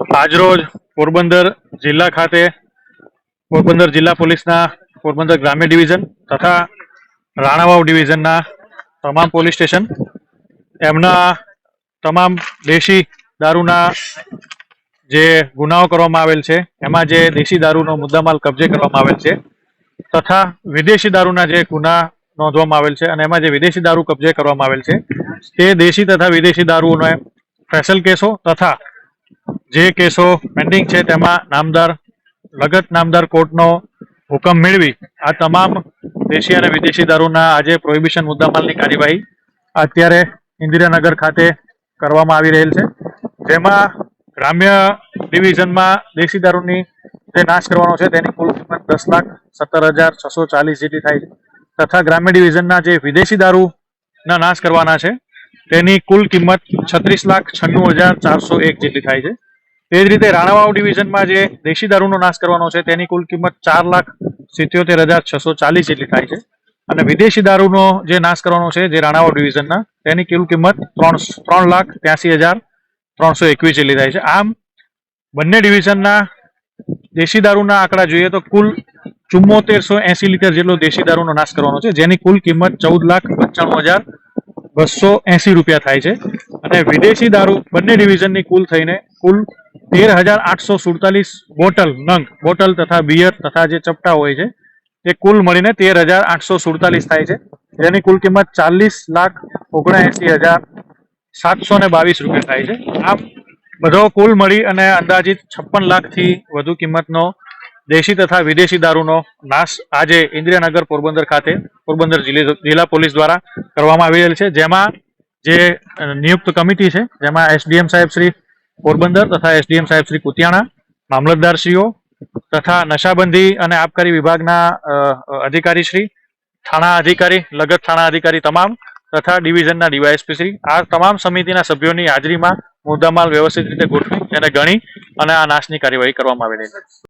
આજરોજ પોરબંદર જિલ્લા ખાતે પોરબંદર જિલ્લા પોલીસના પોરબંદર ગ્રામ્ય ડિવિઝન તથા રાણાવાવ ડિવિઝનના તમામ પોલીસ સ્ટેશન એમના તમામ દેશી દારૂના જે ગુનાઓ કરવામાં આવેલ છે એમાં જે દેશી દારૂનો મુદ્દામાલ કબજે કરવામાં આવેલ છે તથા વિદેશી દારૂના જે ગુના નોંધવામાં આવેલ છે અને એમાં જે વિદેશી દારૂ કબજે કરવામાં આવેલ છે તે દેશી તથા વિદેશી દારૂનો સ્પેશિયલ કેસો તથા જે કેસો પેન્ડિંગ છે તેમાં નામદાર કોર્ટનો હુકમ મેળવી આ તમામ દેશી અને વિદેશી દારૂના આજે પ્રોહિબિશન મુદ્દામાલની કાર્યવાહી અત્યારે ઇન્દિરાનગર ખાતે કરવામાં આવી રહેલ છે, જેમાં ગ્રામ્ય ડિવિઝનમાં દેશી દારૂની જે નાશ કરવાનો છે તેની કુલ કિંમત 10,17,640 જેટલી થાય છે તથા ગ્રામ્ય ડિવિઝનના જે વિદેશી દારૂના નાશ કરવાના છે તેની કુલ કિંમત 36,96,401 જેટલી થાય છે. તે જ રીતે રાણાવાવ ડિવિઝનમાં જે દેશી દારૂનો નાશ કરવાનો છે તેની કુલ કિંમત 4,77,640 જેટલી થાય છે અને વિદેશી દારૂનો જે નાશ કરવાનો છે જે રાણાવાવ ડિવિઝનના તેની કુલ કિંમત 3,83,321 જેટલી થાય છે. આમ બંને ડિવિઝનના દેશી દારૂના આંકડા જોઈએ તો કુલ 7480 લીટર જેટલો દેશી દારૂનો નાશ કરવાનો છે, જેની કુલ કિંમત 14,95,280 રૂપિયા થાય છે અને વિદેશી દારૂ બંને ડિવિઝનની કુલ થઈને કુલ 13,847 બોટલ તથા બિયર તથા જે ચપટા હોય છે તે કુલ મળીને 13,847 થાય છે, જેની કુલ કિંમત 40,79,722 રૂપિયા થાય છે. આમ બધો કુલ મળી અને અંદાજિત 56 લાખથી વધુ કિંમતનો દેશી તથા વિદેશી દારૂનો નાશ આજે ઇન્દિરાનગર પોરબંદર ખાતે પોરબંદર જિલ્લા પોલીસ દ્વારા કરવામાં આવી રહેલ છે, જેમાં જે નિયુક્ત કમિટી છે જેમાં એસડીએમ સાહેબ શ્રી પોરબંદર તથા એસડીએમ સાહેબ શ્રી કુતિયાણા, મામલતદારશ્રીઓ તથા નશાબંધી અને આબકારી વિભાગના અધિકારી શ્રી, થાણા અધિકારી, લગત થાણા અધિકારી તમામ તથા ડિવિઝનના ડીવાયએસપી શ્રી આ તમામ સમિતિના સભ્યોની હાજરીમાં મુદ્દામાલ વ્યવસ્થિત રીતે ગોઠવી તેને ગણી અને આ નાશની કાર્યવાહી કરવામાં આવી રહી છે.